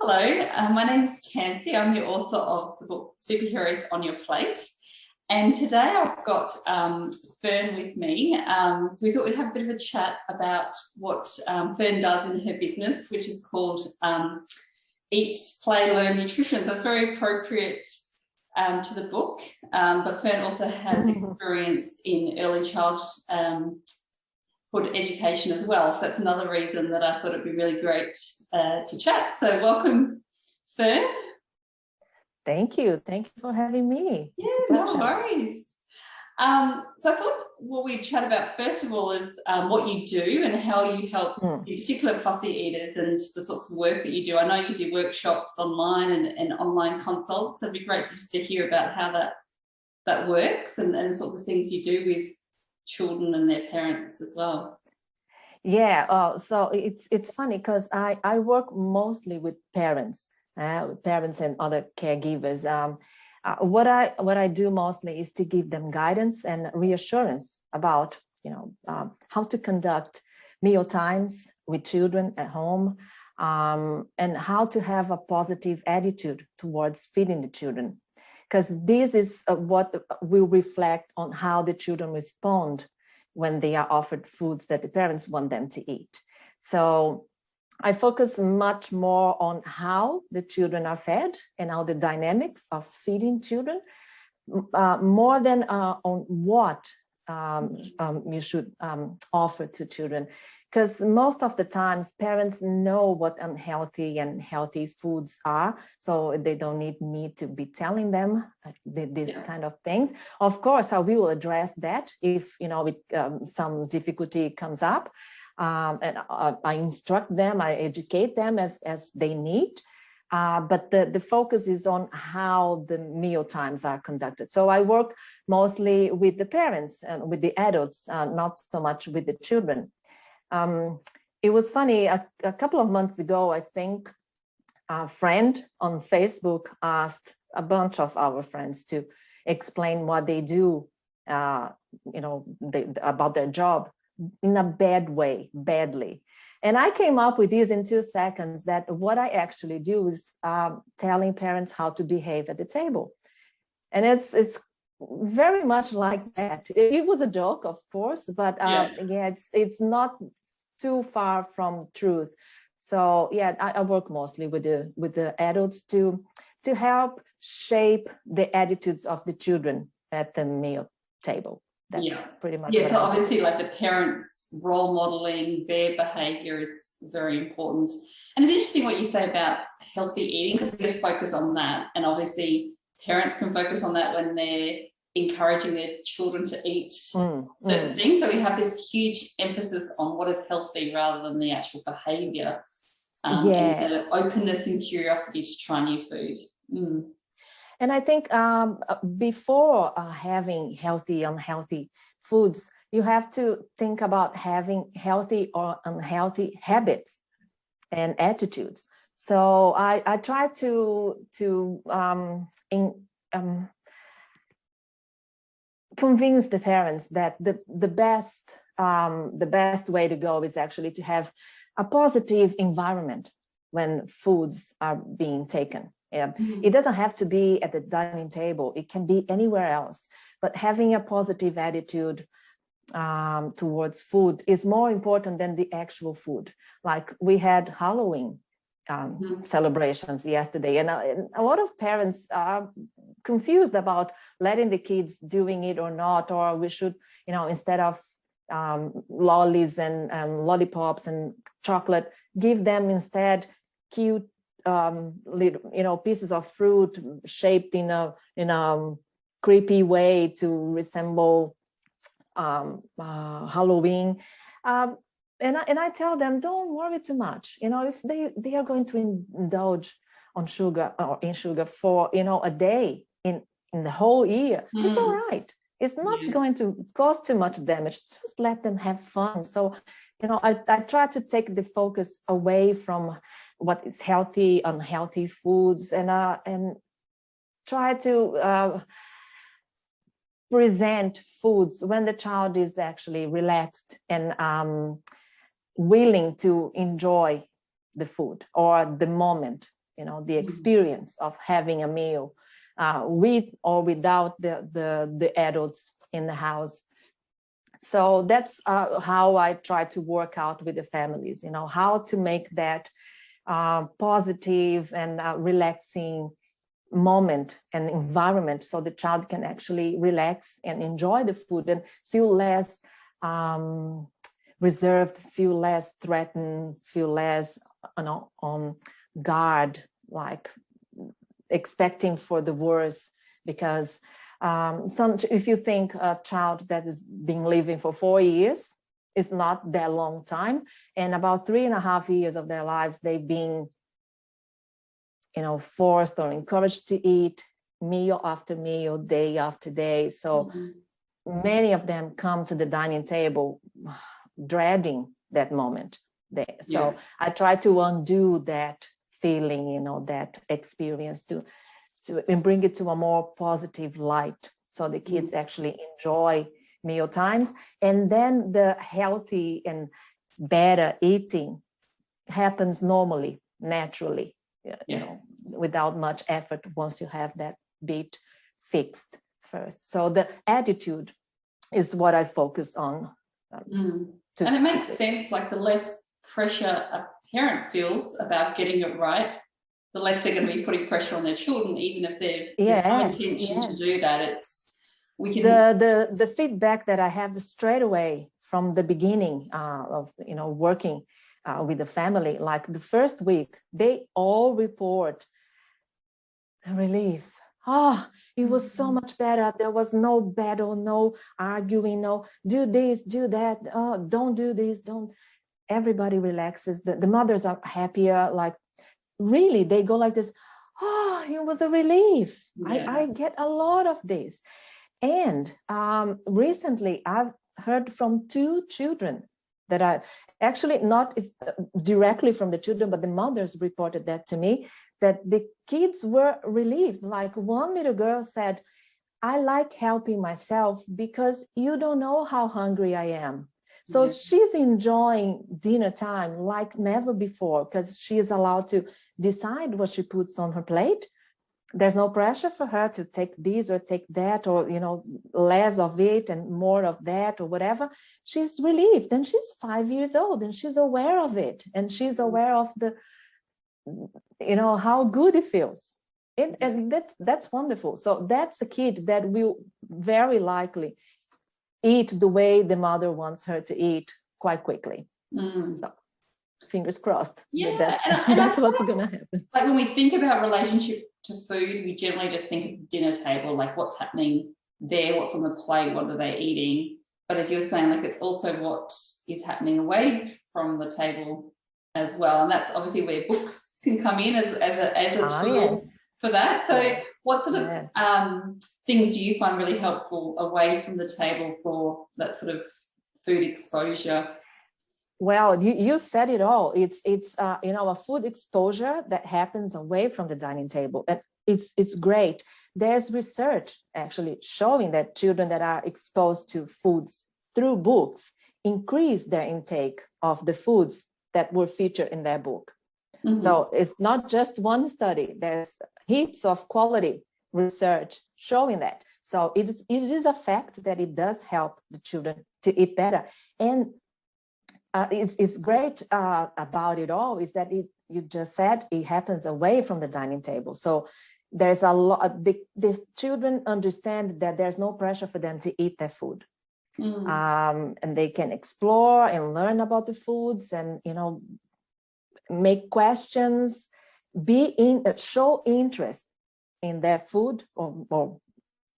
Hello, my name is Tansy. I'm the author of the book Superheroes on Your Plate. And today I've got Fern with me. So we thought we'd have a bit of a chat about what Fern does in her business, which is called Eat, Play, Learn Nutrition. So it's very appropriate to the book. But Fern also has experience in early childhood education as well. So that's another reason that I thought it'd be really great to chat. So welcome, Fern. Thank you. Thank you for having me. Yeah, no worries. So I thought what we'd chat about first of all is what you do and how you help in particular fussy eaters and the sorts of work that you do. I know you do workshops online and online consults. So it'd be great just to hear about how that works and the sorts of things you do with children and their parents as well. Yeah, so it's funny because I work mostly with parents and other caregivers. What I do mostly is to give them guidance and reassurance about how to conduct meal times with children at home, and how to have a positive attitude towards feeding the children, because this is what will reflect on how the children respond when they are offered foods that the parents want them to eat. So I focus much more on how the children are fed and how the dynamics of feeding children, more than on what you should offer to children. Because most of the times parents know what unhealthy and healthy foods are, so they don't need me to be telling them these kind of things. Of course, I will address that if some difficulty comes up, and I instruct them, I educate them as they need. But the focus is on how the meal times are conducted. So I work mostly with the parents and with the adults, not so much with the children. It was funny, a couple of months ago, I think a friend on Facebook asked a bunch of our friends to explain what they do, about their job in a bad way, badly. And I came up with this in 2 seconds, that what I actually do is telling parents how to behave at the table. And it's very much like that. It was a joke, of course, but it's not too far from truth. So yeah, I work mostly with the adults to help shape the attitudes of the children at the meal table. That's pretty much. Yeah, so obviously like the parents role modeling their behavior is very important. And it's interesting what you say about healthy eating, because we just focus on that. And obviously parents can focus on that when they're encouraging their children to eat certain things. So we have this huge emphasis on what is healthy rather than the actual behavior, and the openness and curiosity to try new food. And I think before having healthy, unhealthy foods, you have to think about having healthy or unhealthy habits and attitudes. So I try to convince the parents that the best way to go is actually to have a positive environment when foods are being taken. It doesn't have to be at the dining table. It can be anywhere else. But having a positive attitude towards food is more important than the actual food. Like we had Halloween celebrations yesterday, and a lot of parents are confused about letting the kids doing it or not, or we should, instead of lollies and lollipops and chocolate, give them instead cute pieces of fruit shaped in a creepy way to resemble Halloween. And I tell them, don't worry too much. If they are going to indulge on sugar or in sugar for a day in the whole year, it's all right. It's not going to cause too much damage. Just let them have fun. So, I try to take the focus away from what is healthy, unhealthy foods, and try to present foods when the child is actually relaxed and willing to enjoy the food or the moment the experience of having a meal with or without the adults in the house. So that's how I try to work out with the families, how to make that positive and relaxing moment and environment so the child can actually relax and enjoy the food and feel less reserved, feel less threatened, feel less on guard, like expecting for the worst. Because if you think a child that has been living for 4 years, it's not that long time, and about 3.5 years of their lives they've been forced or encouraged to eat meal after meal, day after day. So many of them come to the dining table dreading that moment. So I try to undo that feeling, that experience to and bring it to a more positive light, so the kids actually enjoy meal times, and then the healthy and better eating happens normally, naturally, without much effort, once you have that bit fixed first. So the attitude is what I focus on. And it makes sense, like the less pressure a parent feels about getting it right, the less they're going to be putting pressure on their children, even if there's no intention to do that. The feedback that I have straight away from the beginning of working with the family, like the first week, they all report relief. It was so much better. There was no battle, no arguing, no do this, do that, don't do this, don't. Everybody relaxes. The mothers are happier. Like really, they go like this. It was a relief. I get a lot of this. And recently, I've heard from 2 children that I actually not directly from the children, but the mothers reported that to me, that the kids were relieved. Like one little girl said, I like helping myself because you don't know how hungry I am. So she's enjoying dinner time like never before, because she is allowed to decide what she puts on her plate. There's no pressure for her to take this or take that, or less of it and more of that or whatever. She's relieved, and she's 5 years old, and she's aware of it, and she's aware of the how good it feels. And that's wonderful. So that's a kid that will very likely eat the way the mother wants her to eat quite quickly. So, fingers crossed. That's what's gonna happen. Like when we think about relationship to food, we generally just think of dinner table, like what's happening there, what's on the plate, what are they eating. But as you're saying, like it's also what is happening away from the table as well. And that's obviously where books can come in as a tool for that. So what sort of things do you find really helpful away from the table for that sort of food exposure? Well, you said it all. It's a food exposure that happens away from the dining table. And it's great. There's research actually showing that children that are exposed to foods through books increase their intake of the foods that were featured in their book. So it's not just one study. There's heaps of quality research showing that. So it is a fact that it does help the children to eat better. And it's great about it all is that you just said it happens away from the dining table. So there's a lot. The children understand that there's no pressure for them to eat their food, and they can explore and learn about the foods, and make questions, show interest in their food, or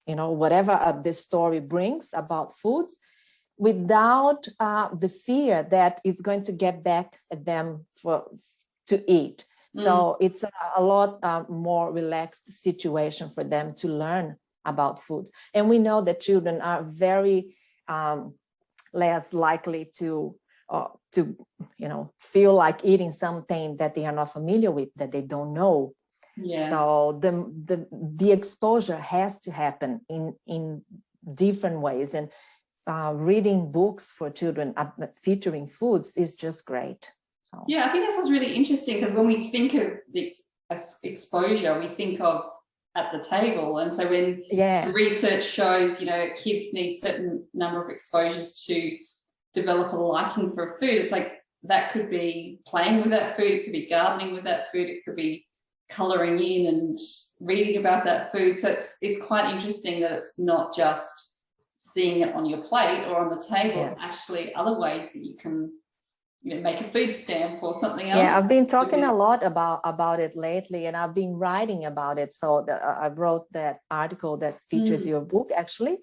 whatever the story brings about foods, without the fear that it's going to get back at them to eat. So it's a lot more relaxed situation for them to learn about food. And we know that children are very less likely to feel like eating something that they are not familiar with, that they don't know. So the exposure has to happen in different ways. And reading books for children featuring foods is just great. So. Yeah, I think this was really interesting, because when we think of the exposure we think of at the table. And so when Yeah. the research shows, you know, kids need certain number of exposures to develop a liking for a food, it's like that could be playing with that food, it could be gardening with that food, it could be colouring in and reading about that food. So it's quite interesting that it's not just seeing it on your plate or on the table, Yeah. it's actually other ways that you can, you know, make a food stamp or something else. Yeah, I've been talking a lot about it lately, and I've been writing about it. So I wrote that article that features your book, actually,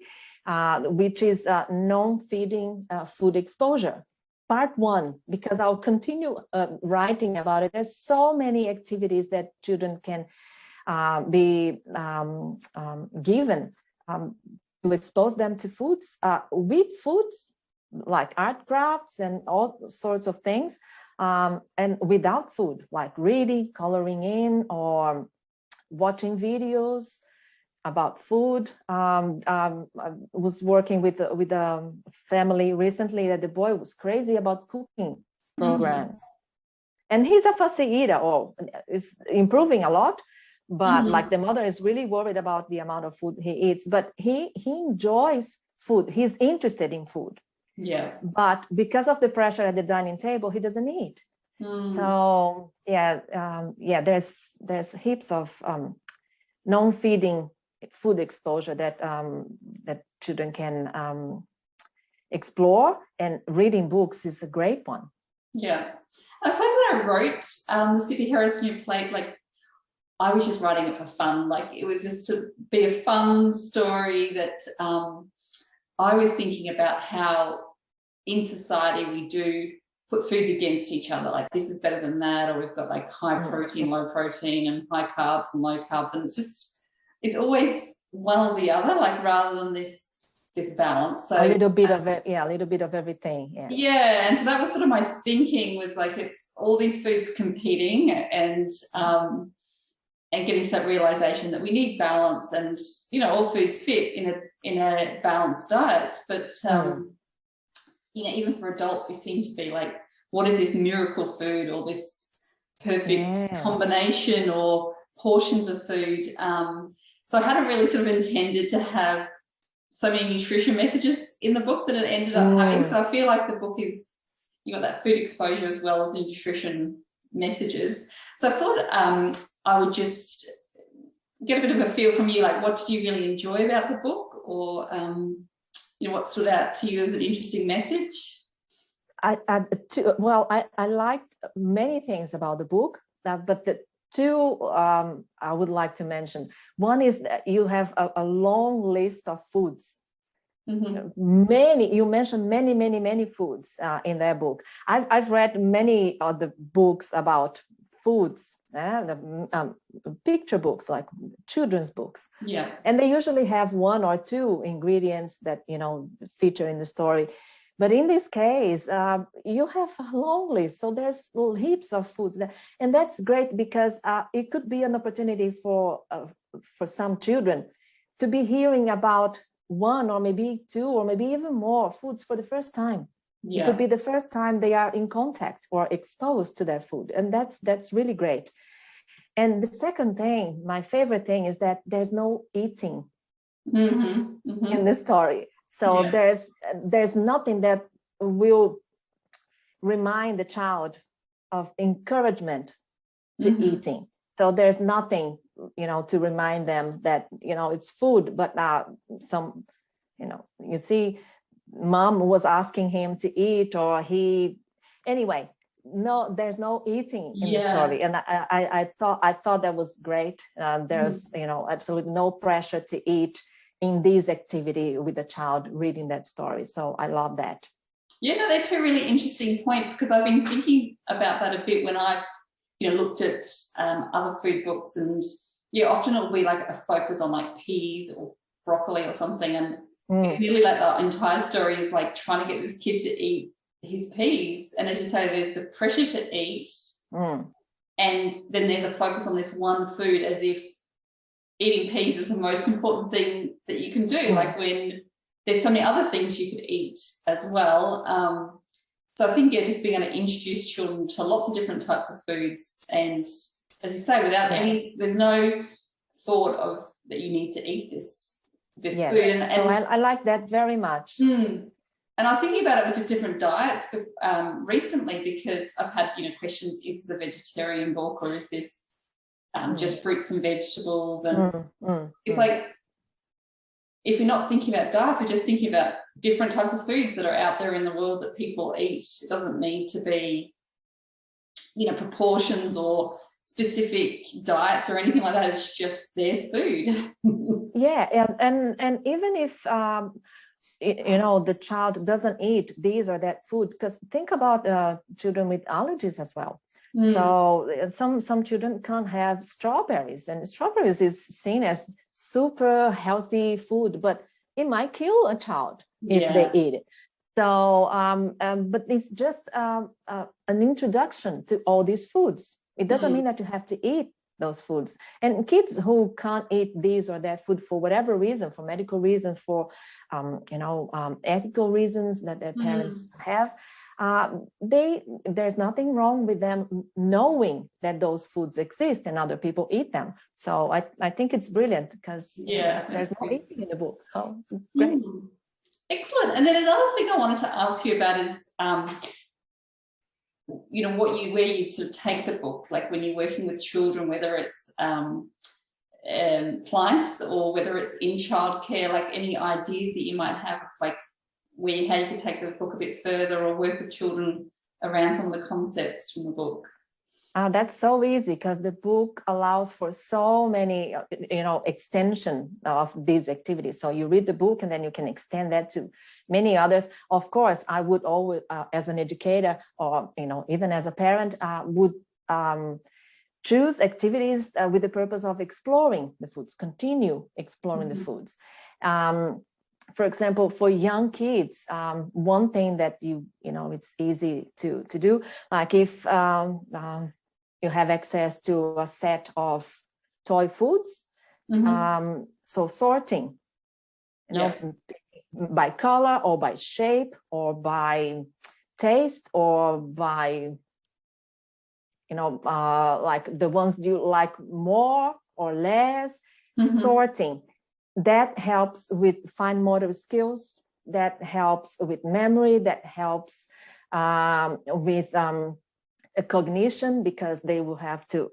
which is non-feeding food exposure, part 1, because I'll continue writing about it. There's so many activities that children can be given to expose them to foods, with foods, like art crafts and all sorts of things, and without food, like reading, coloring in, or watching videos about food. I was working with a family recently that the boy was crazy about cooking programs. And he's a fussy eater, or is improving a lot, but like the mother is really worried about the amount of food he eats. But he enjoys food, he's interested in food. Yeah. But because of the pressure at the dining table, he doesn't eat. So there's heaps of non-feeding food exposure that that children can explore, and reading books is a great one. Yeah, I suppose when I wrote the Superheroes on Your Plate, like I was just writing it for fun. Like it was just to be a fun story that I was thinking about how in society we do put foods against each other, like this is better than that, or we've got like high protein, low protein, and high carbs and low carbs, and it's always one or the other, like rather than this balance. So a little bit of it, a little bit of everything. Yeah, and so that was sort of my thinking, was like it's all these foods competing, and getting to that realization that we need balance, and you know, all foods fit in a balanced diet, but you know, even for adults, we seem to be like, what is this miracle food, or this perfect combination or portions of food? So I hadn't really sort of intended to have so many nutrition messages in the book that it ended up having. So I feel like the book is, you got that food exposure as well as nutrition messages. So I thought I would just get a bit of a feel from you, like what did you really enjoy about the book, or you know, what stood out to you as an interesting message? I liked many things about the book, but the two I would like to mention. One is that you have a long list of foods. You mentioned many foods in that book. I've read many of the books about foods, the picture books, like children's books, and they usually have 1 or 2 ingredients that, you know, feature in the story. But in this case, you have a long list, so there's heaps of foods there, and that's great because it could be an opportunity for some children to be hearing about 1 or maybe 2 or maybe even more foods for the first time. It could be the first time they are in contact or exposed to that food, and that's really great. And the second thing, my favorite thing, is that there's no eating in the story. So there's nothing that will remind the child of encouragement to eating. So there's nothing, you know, to remind them that, you know, it's food, but some, you know, you see, mom was asking him to eat, or anyway, no, there's no eating in the story. And I thought that was great. There's, you know, absolutely no pressure to eat in this activity with the child reading that story. So I love that. Yeah, no, they're 2 really interesting points, because I've been thinking about that a bit when I've, you know, looked at other food books, and often it'll be like a focus on like peas or broccoli or something, and it's really like the entire story is like trying to get this kid to eat his peas. And as you say, there's the pressure to eat, and then there's a focus on this one food, as if eating peas is the most important thing that you can do, like when there's so many other things you could eat as well. So I think just being able to introduce children to lots of different types of foods, and as you say, without there's no thought of that you need to eat this Yes. food. And so I like that very much. And I was thinking about it with just different diets recently, because I've had, questions, is this a vegetarian book, or is this just fruits and vegetables? And it's like, if you're not thinking about diets, we're just thinking about different types of foods that are out there in the world that people eat. It doesn't need to be, proportions or specific diets or anything like that. It's just there's food. Yeah, and even if the child doesn't eat this or that food, because think about children with allergies as well. So some children can't have strawberries, and strawberries is seen as super healthy food, but it might kill a child if they eat it. So but it's just an introduction to all these foods. It doesn't mean that you have to eat those foods. And kids who can't eat this or that food for whatever reason, for medical reasons, for ethical reasons that their parents have, there's nothing wrong with them knowing that those foods exist and other people eat them. So I think it's brilliant, because there's no eating in the book. So it's great. Excellent. And then another thing I wanted to ask you about is where you sort of take the book, like when you're working with children, whether it's plants or whether it's in childcare, like any ideas that you might have, like how you could take the book a bit further or work with children around some of the concepts from the book. That's so easy, because the book allows for so many, extension of these activities. So you read the book and then you can extend that to many others. Of course, I would always, as an educator, or, even as a parent, would choose activities with the purpose of exploring the foods, continue exploring the foods. For example, for young kids, one thing that it's easy to do, like if you have access to a set of toy foods, so sorting, by color or by shape or by taste or by, like the ones you like more or less, sorting. That helps with fine motor skills, that helps with memory, that helps with cognition, because they will have to,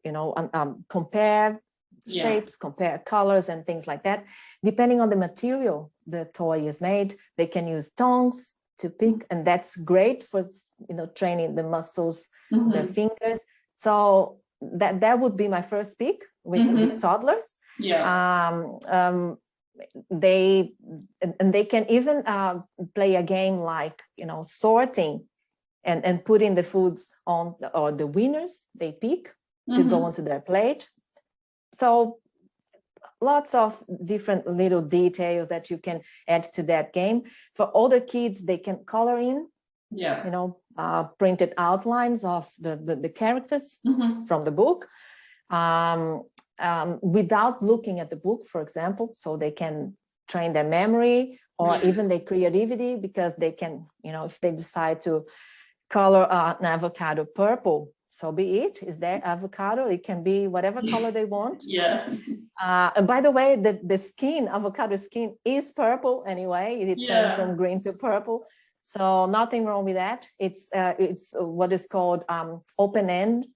compare shapes, compare colors and things like that. Depending on the material the toy is made, they can use tongs to pick, and that's great for, training the muscles, their fingers. So that would be my first pick with toddlers. They can even play a game like, sorting and putting the foods on, or the winners they pick to go onto their plate. So lots of different little details that you can add to that game. For older kids, they can color in, printed outlines of the characters from the book. Without looking at the book, for example, so they can train their memory or even their creativity, because they can, if they decide to color an avocado purple, so be it. Is there avocado? It can be whatever color they want. And by the way, the skin, avocado skin, is purple anyway. It turns from green to purple. So nothing wrong with that. It's what is called open-end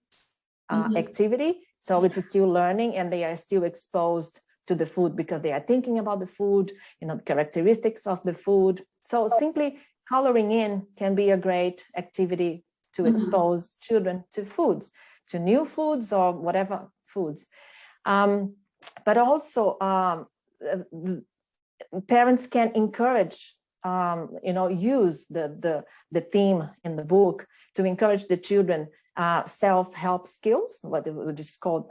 activity. So it's still learning, and they are still exposed to the food because they are thinking about the food, the characteristics of the food. So simply coloring in can be a great activity to expose children to foods, to new foods or whatever foods. But also parents can encourage, use the theme in the book to encourage the children self-help skills, what is called,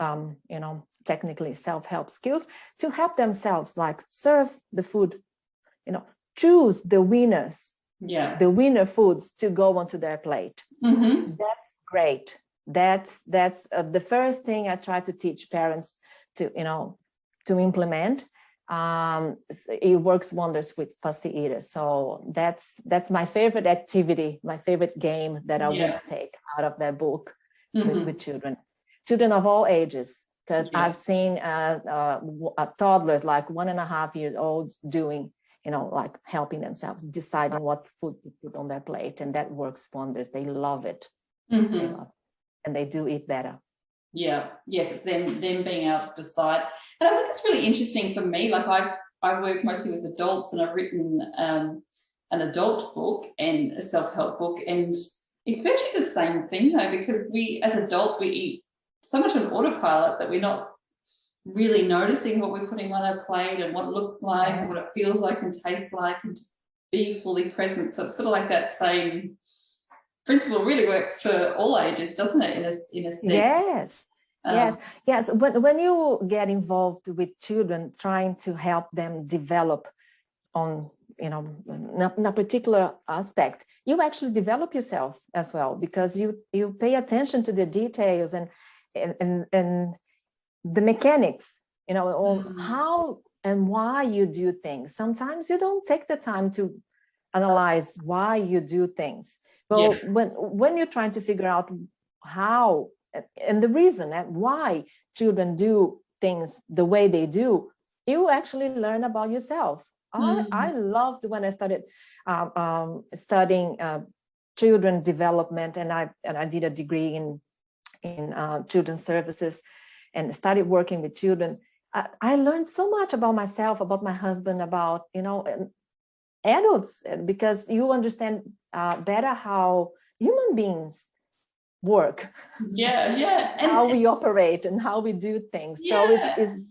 technically self-help skills, to help themselves, like serve the food, choose the winners, the winner foods to go onto their plate. That's great. That's the first thing I try to teach parents to implement. It works wonders with fussy eaters. So that's my favorite activity, my favorite game that I would take out of that book with children. children of all ages, because Yeah. I've seen toddlers like 1.5 years old doing, like helping themselves, deciding what food to put on their plate, and that works wonders. They love it. Mm-hmm. They love it. And they do eat better. Yeah, yes, it's them being able to decide. And I think it's really interesting for me. Like I work mostly with adults, and I've written an adult book and a self-help book, and it's virtually the same thing though, because we as adults we eat so much on autopilot that we're not really noticing what we're putting on our plate and what it looks like and what it feels like and tastes like, and to be fully present. So it's sort of like that same principle really works for all ages, doesn't it? In a sense. Yes. When you get involved with children, trying to help them develop on, in a particular aspect, you actually develop yourself as well, because you pay attention to the details and the mechanics, on how and why you do things. Sometimes you don't take the time to analyze why you do things. But when you're trying to figure out how and the reason and why children do things the way they do, you actually learn about yourself. I loved when I started studying children development, and I did a degree in children's services and started working with children. I learned so much about myself, about my husband, about adults, because you understand better how human beings work, and how we operate and how we do things. So it's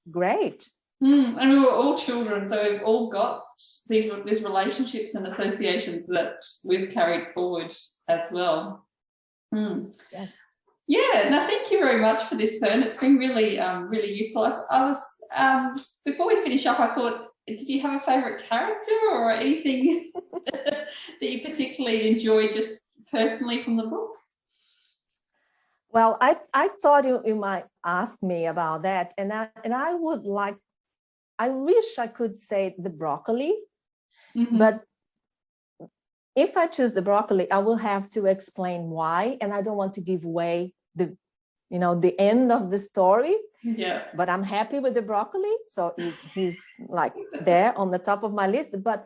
great. And we were all children, so we've all got these relationships and associations that we've carried forward as well. Yes. Yeah, no, thank you very much for this, Fern. It's been really, really useful. I was before we finish up, I thought, did you have a favourite character or anything that you particularly enjoy just personally from the book? Well, I thought you might ask me about that, and I would like. I wish I could say the broccoli, but if I choose the broccoli, I will have to explain why, and I don't want to give away the end of the story. Yeah. But I'm happy with the broccoli, so he's like there on the top of my list. But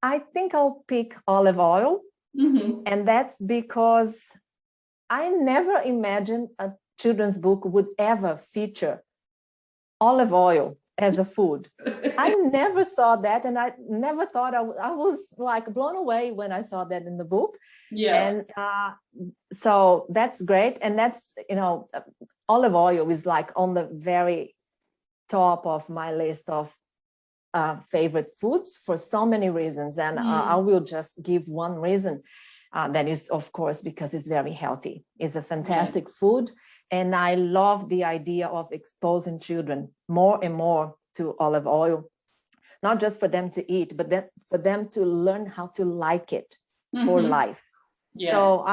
I think I'll pick olive oil, and that's because I never imagined a children's book would ever feature olive oil as a food. I never saw that, and I never thought I was like blown away when I saw that in the book. And so that's great. And that's, olive oil is like on the very top of my list of favorite foods for so many reasons. And I will just give one reason. That is, of course, because it's very healthy. It's a fantastic food. And I love the idea of exposing children more and more to olive oil, not just for them to eat, but for them to learn how to like it for life. So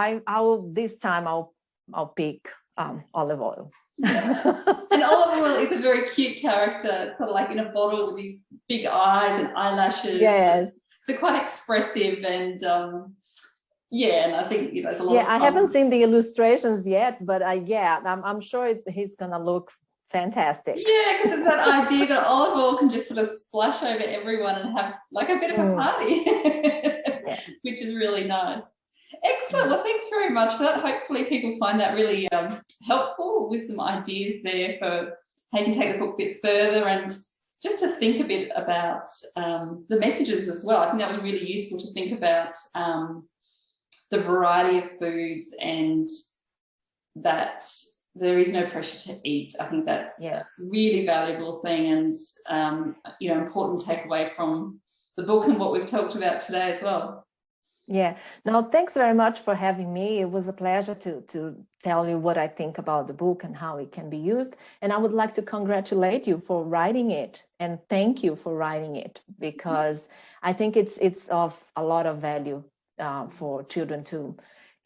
this time I'll pick olive oil. And olive oil is a very cute character. It's sort of like in a bottle with these big eyes and eyelashes. Yes. So quite expressive and and I think there's a lot of fun. I haven't seen the illustrations yet, but I'm sure he's gonna look fantastic. Yeah, because it's that idea that olive oil can just sort of splash over everyone and have like a bit of a party, which is really nice. Excellent. Well, thanks very much for that. Hopefully people find that really helpful, with some ideas there for how you can take the book a bit further, and just to think a bit about the messages as well. I think that was really useful to think about the variety of foods, and that there is no pressure to eat. I think that's a really valuable thing, and important takeaway from the book and what we've talked about today as well. Yeah. No, thanks very much for having me. It was a pleasure to tell you what I think about the book and how it can be used. And I would like to congratulate you for writing it, and thank you for writing it, because I think it's of a lot of value for children to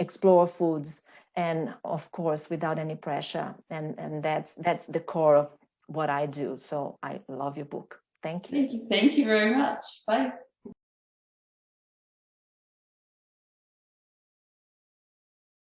explore foods, and of course without any pressure, and that's the core of what I do. So I love your book. Thank you. Thank you very much. Bye.